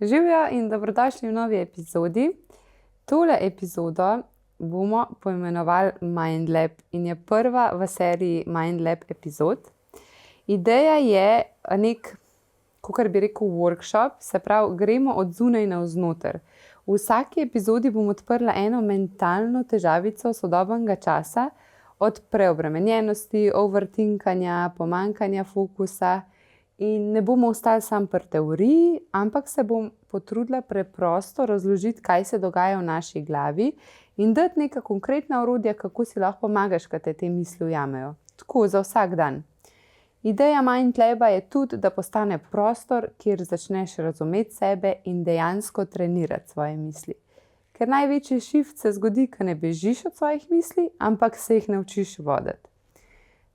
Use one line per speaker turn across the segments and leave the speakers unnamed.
Živjo in dobrodošli v novi epizodi. Tole epizodo bomo poimenovali Mindlab in je prva v seriji Mindlab epizod. Ideja je kakor bi rekel, workshop, se pravi, gremo od zunaj navznoter. V vsaki epizodi bom odprla eno mentalno težavico sodobnega časa, od preobremenjenosti, overthinkanja, pomanjkanja fokusa. In ne bomo ostali samo pri teoriji, ampak se bom potrudila preprosto razložiti, kaj se dogaja v naši glavi in dati neka konkretna orodja, kako si lahko pomagaš, kad te misli ujamejo. Tako, za vsak dan. Ideja Mindlaba je tudi, da postane prostor, kjer začneš razumeti sebe in dejansko trenirati svoje misli. Ker največji shift se zgodi, ko ne bežiš od svojih misli, ampak se jih naučiš voditi.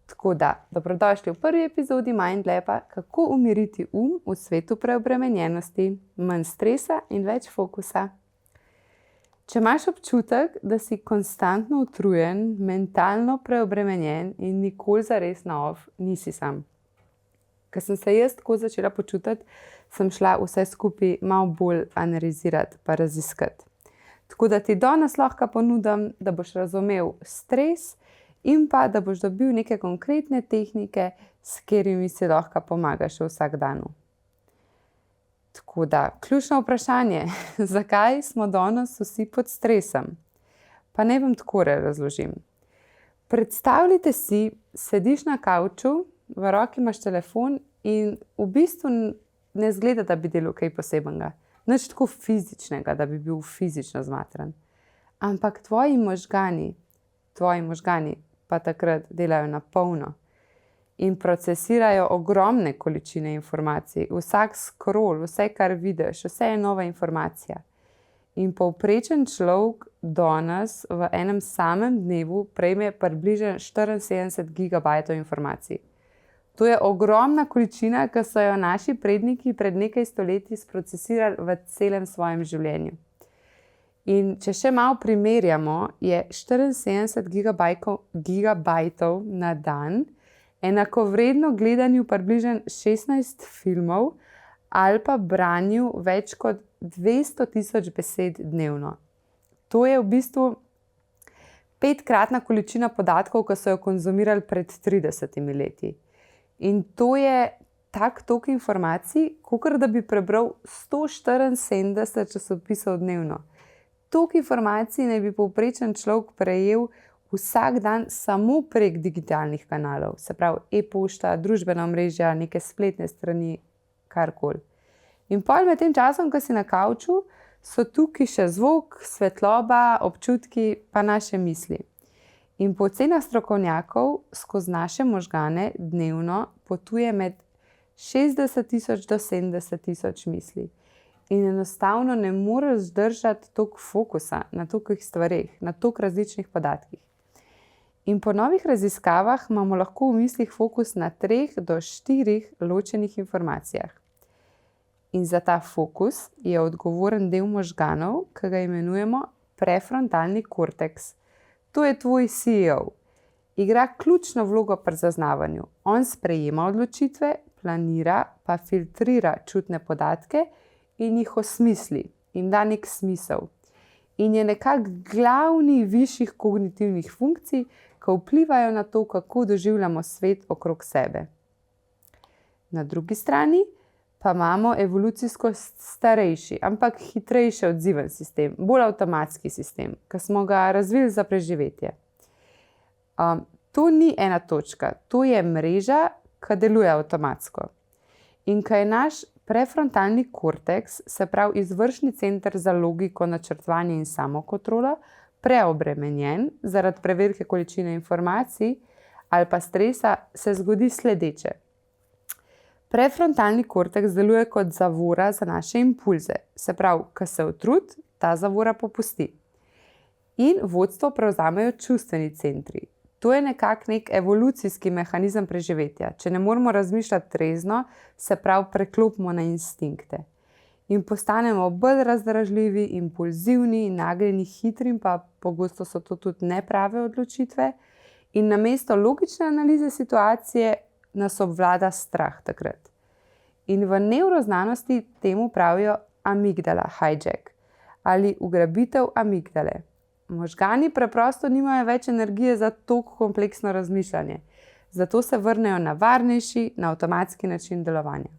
Tako da, dobrodošli v prvi epizodi Mindlaba, kako umiriti v svetu preobremenjenosti, manj stresa in več fokusa. Če imaš občutek, da si konstantno utrujen, mentalno preobremenjen in nikoli zares na off, nisi sam. Ko sem se jaz tako začela počutiti, sem šla vse skupaj malo bolj analizirati pa raziskati. Tako da ti danes lahko ponudim, da boš razumel stres in pa, da boš dobil neke konkretne tehnike, s katerimi si lahko pomagaš v vsakdanu. Tako da, ključno vprašanje, zakaj smo danes vsi pod stresom? Pa naj vam takole razložim. Predstavljajte si, sediš na kavču, v roki imaš telefon in v bistvu ne zgleda, da bi delal kaj posebnega. Nič tako fizičnega, da bi bil fizično zmatran. Ampak tvoji možgani pa takrat delajo na polno in procesirajo ogromne količine informacij. Vsak scroll, vse, kar vidiš, vse je nova informacija. In povprečen človek danes v enem samem dnevu prejme približno 74 gigabajtov informacij. To je ogromna količina, ki so jo naši predniki pred nekaj stoletji sprocesirali v celem svojem življenju. In če še malo primerjamo, je 74 gigabajtov na dan enakovredno gledanju približno 16 filmov ali pa branju več kot 200.000 besed dnevno. To je v bistvu 5-kratna količina podatkov, ki so jo konzumirali pred 30 leti. In to je tak tok informacij, kakor da bi prebral 174 časopisov dnevno. Tok informacij naj bi povprečen človek prejel vsak dan samo prek digitalnih kanalov, se pravi e-pošta, družbena omrežja, neke spletne strani, karkoli. In pol med tem časom, ko si na kavču, so tukaj še zvok, svetloba, občutki pa naše misli. In po ocenah strokovnjakov skozi naše možgane dnevno potuje med 60.000 do 70.000 misli. In enostavno ne moreš zdržati toliko fokusa na tolikih stvareh, na toliko različnih podatkih. In po novih raziskavah imamo lahko v mislih fokus na 3 do 4 ločenih informacijah. In za ta fokus je odgovoren del možganov, ki ga imenujemo prefrontalni korteks. To je tvoj CEO. Igra ključno vlogo pri zaznavanju. On sprejema odločitve, planira pa filtrira čutne podatke in jih osmisli in da nek smisel. In je nekako glavni višjih kognitivnih funkcij, ki vplivajo na to, kako doživljamo svet okrog sebe. Na drugi strani pa imamo evolucijsko starejši, ampak hitrejši odziven sistem, bolj avtomatski sistem, ki smo ga razvili za preživetje. To ni ena točka, to je mreža, ki deluje avtomatsko. In ko je naš prefrontalni korteks, se pravi izvršni center za logiko, načrtovanje in samokontrolo, preobremenjen zaradi prevelike količine informacij ali pa stresa, se zgodi sledeče. Prefrontalni korteks deluje kot zavora za naše impulze. Se pravi, ko se utrudi, ta zavora popusti. In vodstvo prevzamejo čustveni centri. To je nekako nek evolucijski mehanizem preživetja. Če ne moramo razmišljati trezno, se pravi preklopimo na instinkte. In postanemo bolj razdražljivi, impulzivni, nagnjeni hitrim, pa pogosto so to tudi neprave odločitve. In namesto logične analize situacije nas obvlada strah takrat. In v nevroznanosti temu pravijo amigdala, hijack ali ugrabitev amigdale. Možgani preprosto nimajo več energije za toliko kompleksno razmišljanje, zato se vrnejo na varnejši, na avtomatski način delovanja.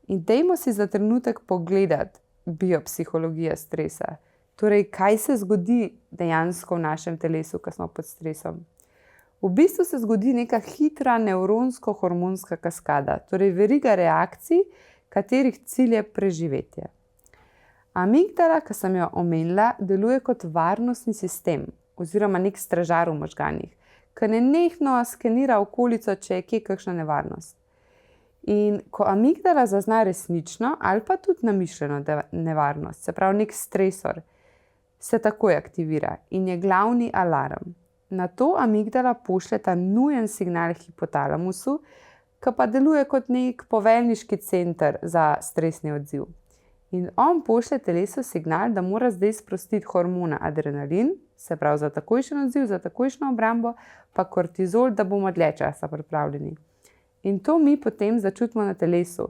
In dajmo si za trenutek pogledati biopsihologijo stresa. Torej, kaj se zgodi dejansko v našem telesu, ko smo pod stresom. V bistvu se zgodi neka hitra nevronsko-hormonska kaskada, torej veriga reakcij, katerih cilj je preživetje. Amigdala, ki sem jo omenila, deluje kot varnostni sistem oziroma nek stražar v možganih, ki nenehno skenira okolico, če je kje kakšna nevarnost. In ko amigdala zazna resnično ali pa tudi namišljeno nevarnost, se pravi nek stresor, se takoj aktivira in je glavni alarm. Nato amigdala pošlje ta nujen signal hipotalamusu, ki pa deluje kot nek poveljniški center za stresni odziv. In on pošlje telesu signal, da mora zdaj sprostiti hormona adrenalin, se pravi za takojšen odziv, za takojšno obrambo, pa kortizol, da bomo dlje časa pripravljeni. In to mi potem začutimo na telesu,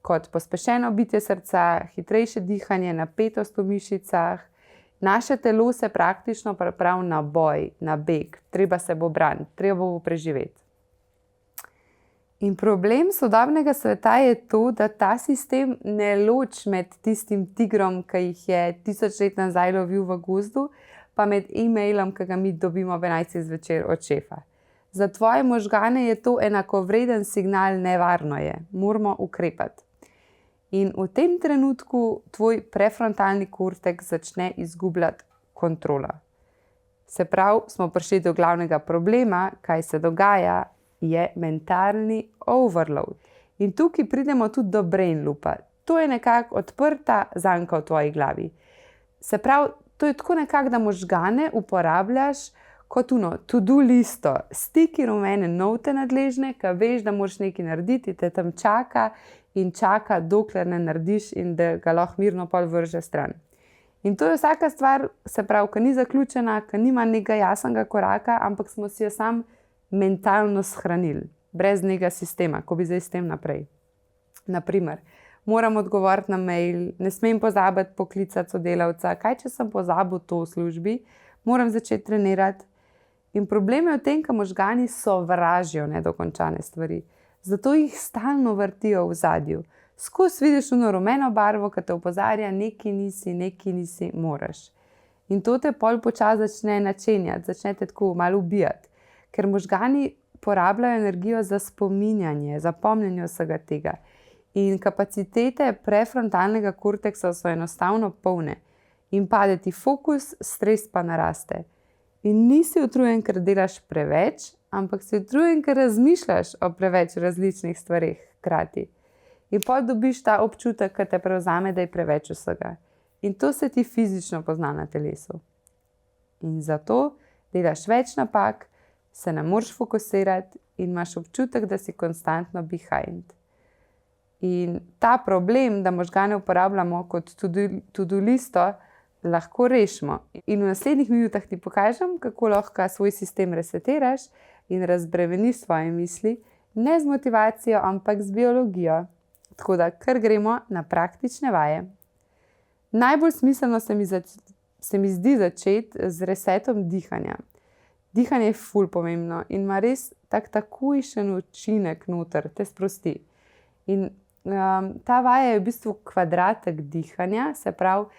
kot pospešeno bitje srca, hitrejše dihanje, napetost v mišicah. Naše telo se praktično pripravi na boj, na beg, treba se bo braniti, treba bo preživeti. In problem sodobnega sveta je to, da ta sistem ne loči med tistim tigrom, ki jih je 1000 let nazaj lovil v gozdu, pa med e-mailom, ki ga mi dobimo ob 11. zvečer od šefa. Za tvoje možgane je to enakovreden signal, nevarno je, moramo ukrepati. In v tem trenutku tvoj prefrontalni korteks začne izgubljati kontrolo. Se pravi, smo prišli do glavnega problema, kaj se dogaja, je mentalni overload. In tukaj pridemo tudi do brain loopa. To je nekako odprta zanka v tvoji glavi. Se pravi, to je tako nekako, da možgane uporabljaš kot to-do listo, stiki rumene note nadležne, ki veš, da moraš nekaj narediti, te tam čaka in čaka, dokler ne narediš in da ga lahko mirno pol vrže stran. In to je vsaka stvar, se pravi, ki ni zaključena, ki nima nekega jasnega koraka, ampak smo si jo sam mentalno shranili, brez nekega sistema, ko bi zdaj s tem naprej. Naprimer, moram odgovoriti na mail, ne smem pozabiti poklicati sodelavca, kaj če sem pozabil to v službi, moram začeti trenirati. In problem je v tem, da možgani sovražijo nedokončane stvari, zato jih stalno vrtijo v zadju. Skozi vidiš ono rumeno barvo, ki te opozarja, nekaj nisi, moraš. In to te pol počasi začne načenjati, začne te tako malo ubijati. Ker možgani porabljajo energijo za spominjanje, za pomnjenje vsega tega. In kapacitete prefrontalnega korteksa so enostavno polne. In pade ti fokus, stres pa naraste. In nisi utrujen, ker delaš preveč, ampak si utrujen, ker razmišljaš o preveč različnih stvareh hkrati. In potem dobiš ta občutek, ki te prevzame, da je preveč vsega. In to se ti fizično pozna na telesu. In zato delaš več napak, se ne moreš fokusirati in imaš občutek, da si konstantno behind. In ta problem, da možgane uporabljamo kot to-do listo, lahko rešimo. In v naslednjih minutah ti pokažem, kako lahko svoj sistem resetiraš in razbremeniš svoje misli, ne z motivacijo, ampak z biologijo. Tako da kar gremo na praktične vaje. Najbolj smiselno se mi zdi začeti z resetom dihanja. Dihanje je ful pomembno in ima res takojšen učinek noter, te sprosti. In ta vaja je v bistvu kvadratek dihanja, se pravi,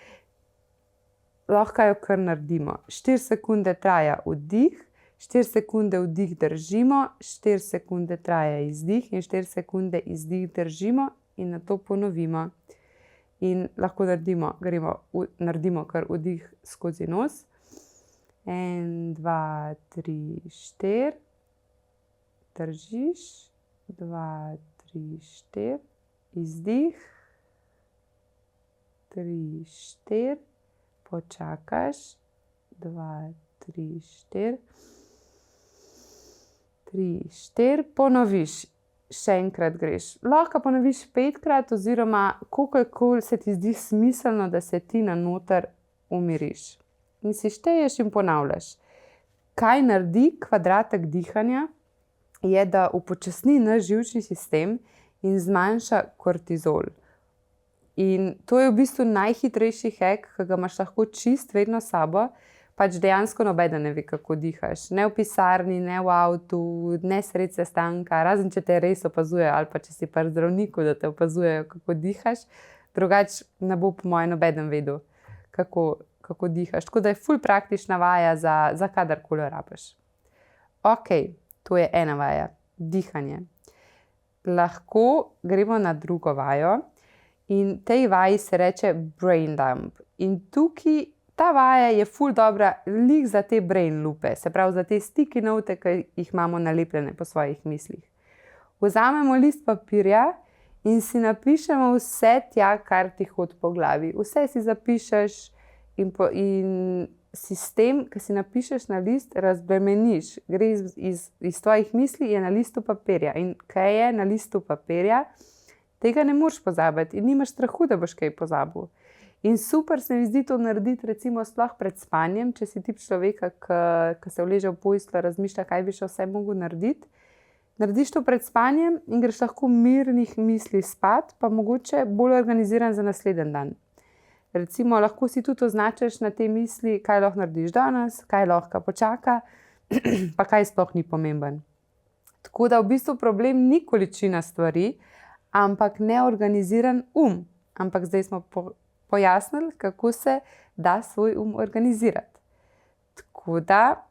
lahko jo kar naredimo. 4 sekunde traja vdih, 4 sekunde vdih držimo, 4 sekunde traja izdih in 4 sekunde izdih držimo in nato ponovimo. In lahko naredimo kar vdih skozi nos. 1, 2, 3, 4, držiš, 2, 3, 4, izdih, 3, 4, počakaš, 2, 3, 4, 3, 4, ponoviš, še enkrat greš. Lahko ponoviš 5-krat oziroma kolikor se ti zdi smiselno, da se ti na noter umiriš. In si šteješ in ponavljaš. Kaj naredi kvadratek dihanja, je, da upočasni naš živčni sistem in zmanjša kortizol. In to je v bistvu najhitrejši hack, ki ga imaš lahko čist vedno s sabo, pač dejansko nobeden ne ve, kako dihaš. Ne v pisarni, ne v avtu, ne sredi sestanka, razen če te res opazujejo ali pa če si pri zdravniku, da te opazujejo, kako dihaš, drugače ne bo po mojem nobeden vedel, kako dihaš. Tako da je ful praktična vaja za kadarkoli rabiš. Ok, to je ena vaja, dihanje. Lahko gremo na drugo vajo in tej vaji se reče brain dump. In tukaj ta vaja je ful dobra lik za te brain loope, se pravi za te sticky note, ki jih imamo nalepljene po svojih mislih. Vzamemo list papirja in si napišemo vse tja, kar ti hodi po glavi. Vse si zapišeš in sistem, ki si napišeš na list, razbremeniš. Gre iz tvojih misli, je na listu papirja. In kaj je na listu papirja, tega ne moreš pozabiti in nimaš strahu, da boš kaj pozabil. In super se mi zdi to narediti recimo sploh pred spanjem, če si tip človeka, ki se uleže v posteljo, razmišlja, kaj bi še vse mogel narediti. Narediš to pred spanjem in greš lahko mirnih misli spat, pa mogoče bolj organiziran za naslednji dan. Recimo lahko si tudi označiš na te misli, kaj lahko narediš danes, kaj lahko počaka, pa kaj sploh ni pomemben. Tako da v bistvu problem ni količina stvari, ampak neorganiziran Ampak zdaj smo pojasnili, kako se da svoj organizirati. Tako da,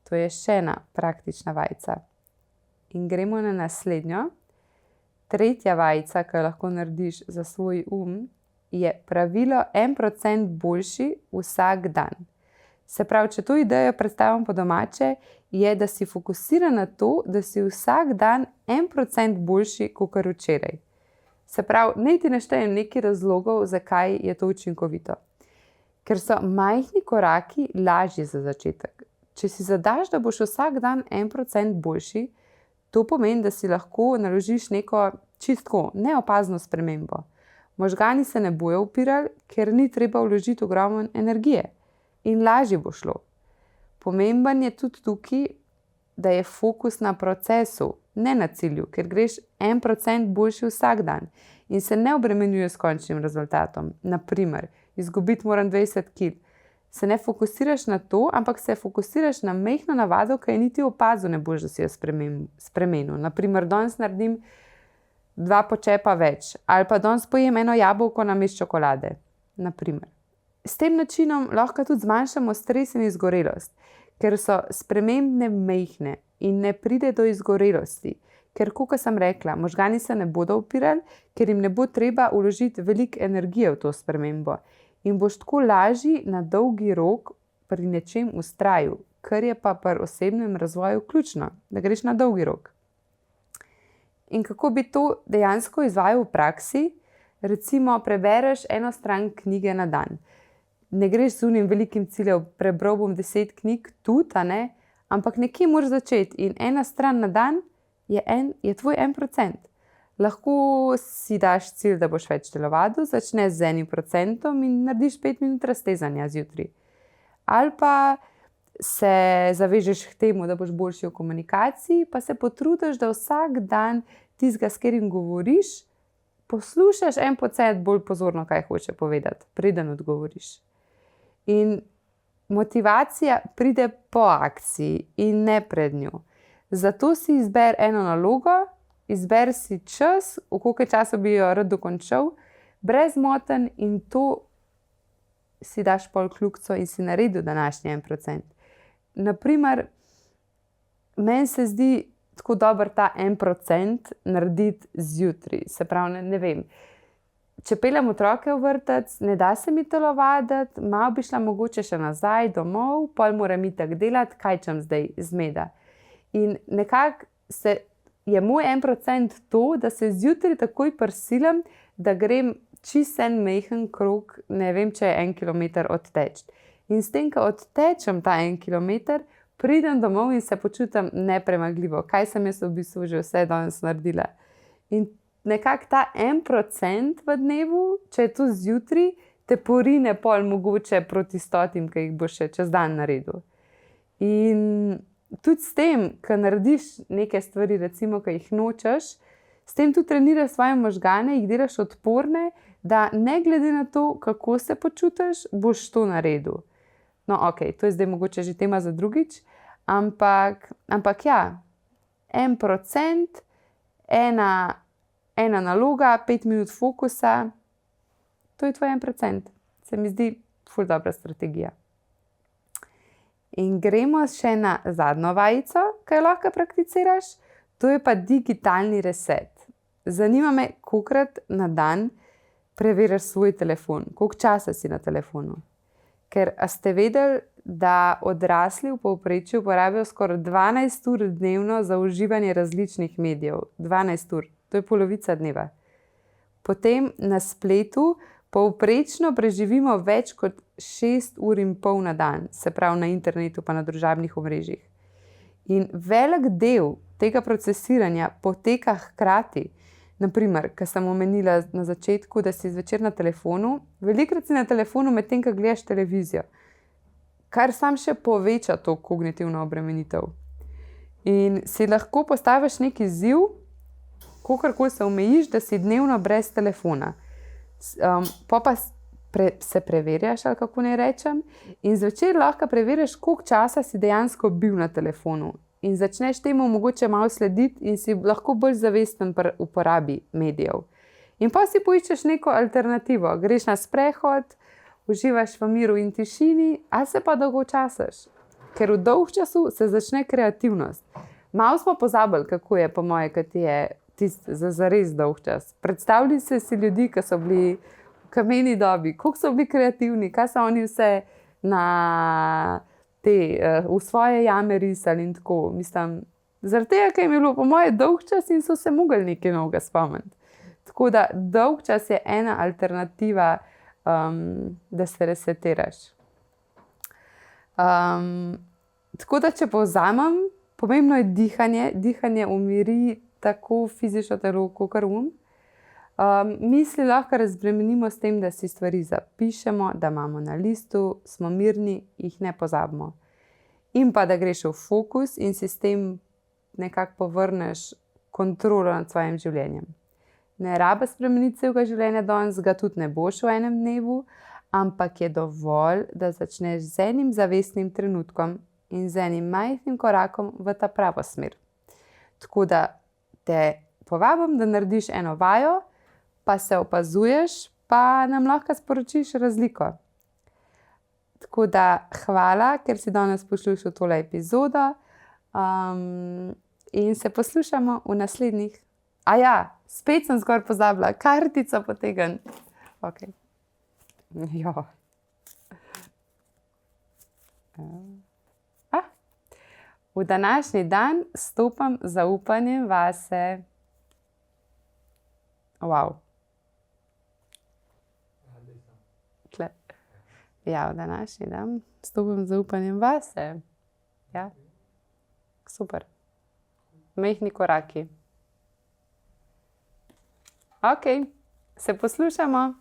to je še ena praktična vajica. In gremo na naslednjo. Tretja vajica, ki jo lahko narediš za svoj je pravilo 1% boljši vsak dan. Se pravi, če to idejo predstavim po domače, je, da si fokusiran na to, da si vsak dan 1% boljši kot včeraj. Se pravi, naj ti naštejem nekaj razlogov, zakaj je to učinkovito. Ker so majhni koraki lažji za začetek. Če si zadaš, da boš vsak dan 1% boljši, to pomeni, da si lahko naložiš neko čistko, neopazno spremembo. Možgani se ne bojo upirali, ker ni treba vložiti ogromno energije. In lažje bo šlo. Pomemben je tudi tukaj, da je fokus na procesu, ne na cilju, ker greš 1% boljši vsak dan in se ne obremenjuje s končnim rezultatom. Naprimer, izgubiti moram 20 kg. Se ne fokusiraš na to, ampak se fokusiraš na majhno navado, ki je niti opazil ne boš, da si jo spremenil. Naprimer, danes naredim 2 počepa več ali pa danes pojem eno jabolko namesto čokolade. Naprimer. S tem načinom lahko tudi zmanjšamo stres in izgorelost, ker so spremembe majhne in ne pride do izgorelosti. Ker, kot sem rekla, možgani se ne bodo upirali, ker jim ne bo treba vložiti veliko energije v to spremembo. In boš tako lažji na dolgi rok pri nečem vztrajal, kar je pa pri osebnem razvoju ključno, da greš na dolgi rok. In kako bi to dejansko izvajal v praksi? Recimo, prebereš eno stran knjige na dan. Ne greš z unim velikim ciljem, prebral bom 10 knjig tudi, ampak nekje moraš začeti in ena stran na dan je tvoj 1%. Lahko si daš cilj, da boš več telovadil, začneš z 1% in narediš 5 minut raztezanja zjutraj. Ali pa se zavežeš k temu, da boš boljši v komunikaciji, pa se potrudiš, da vsak dan tistega, s katerim govoriš, poslušaš 1% bolj pozorno, kaj hoče povedati, preden odgovoriš. In motivacija pride po akciji in ne pred njo. Zato si izberi eno nalogo, izberi si čas, v koliko časa bi jo rad dokončal, brezmoten in to si daš pol kljukico in si naredil današnji 1%. Naprimer, meni se zdi tako dober ta 1% narediti zjutraj. Se pravi, ne vem, če peljem otroke v vrtec, ne da se mi telovaditi, malo bi šla mogoče še nazaj domov, pol moram itak delati, kaj čem zdaj zmeda. In nekako je moj 1% to, da se zjutraj takoj prisilim, da grem čisto en majhen krog, ne vem, če je 1 kilometer odteč. In s tem, ko odtečem ta 1 kilometer, pridem domov in se počutim nepremagljivo, kaj sem jaz v bistvu že vse danes naredila. In nekako ta 1% v dnevu, če je to zjutraj, te porine pol mogoče proti 100, ki jih boš še čez dan naredil. In tudi s tem, ko narediš neke stvari, recimo, ki jih nočeš, S tem tudi treniraš svoje možgane, jih delaš odporne, da ne glede na to, kako se počutiš, boš to naredil. No, ok, to je zdaj mogoče že tema za drugič, ampak ja, 1%, ena naloga, 5 minut fokusa, to je tvoj 1%. Se mi zdi ful dobra strategija. In gremo še na zadnjo vajico, ki jo lahko prakticiraš, to je pa digitalni reset. Zanima me, kolikokrat na dan preveriš svoj telefon, koliko časa si na telefonu. Ker a ste vedeli, da odrasli v povprečju porabijo skoraj 12 ur dnevno za uživanje različnih medijev. 12 ur, to je polovica dneva. Potem na spletu povprečno preživimo več kot 6 ur in pol na dan, se pravi na internetu pa na družabnih omrežjih. In velik del tega procesiranja poteka hkrati. Naprimer, ko sem omenila na začetku, da si zvečer na telefonu, velikokrat si na telefonu medtem, ko gledaš televizijo, kar sam še poveča to kognitivno obremenitev. In si lahko postaviš neki izziv, kakorkoli se omejiš, da si dnevno brez telefona. Pa se preverjaš, ali kako naj rečem, in zvečer lahko preveriš, koliko časa si dejansko bil na telefonu. In začneš temu mogoče malo slediti in si lahko bolj zavesten pri uporabi medijev. In pa si poiščeš neko alternativo. Greš na sprehod, uživaš v miru in tišini, ali se pa dolgočasiš. Ker v dolgčasu se začne kreativnost. Malo smo pozabili, kako je po moje, kad je tisti za zares dolgčas. Predstavljajte si ljudi, ki so bili v kameni dobi, koliko so bili kreativni, kaj so oni vse v svoje jame risali in tako. Mislim, zaradi tega, ker jim je bilo po moje dolgčas in so se mogli nekaj novega spomniti. Tako da dolgčas je ena alternativa, da se resetiraš. Tako da, če povzamem, pomembno je dihanje. Dihanje umiri tako fizično telo, kakor misli lahko razbremenimo s tem, da si stvari zapišemo, da imamo na listu, smo mirni, jih ne pozabimo. In pa, da greš v fokus in si s tem nekako povrneš kontrolo nad svojim življenjem. Ne rabi spremeniti celega življenja danes, ga tudi ne boš v enem dnevu, ampak je dovolj, da začneš z enim zavestnim trenutkom in z enim majhnim korakom v ta pravo smer. Tako da te povabim, da narediš eno vajo, pa se opazuješ, pa nam lahko sporočiš razliko. Tako da hvala, ker si danes poslušal tole epizodo, in se poslušamo v naslednjih. Spet sem skoraj pozabila, kartico potegniti. Ok. Jo. V današnji dan stopam z zaupanjem vase. Wow. Ja, v današnji dan stopam z zaupanjem vase. Ja. Super. Majhni koraki. Ok, se poslušamo.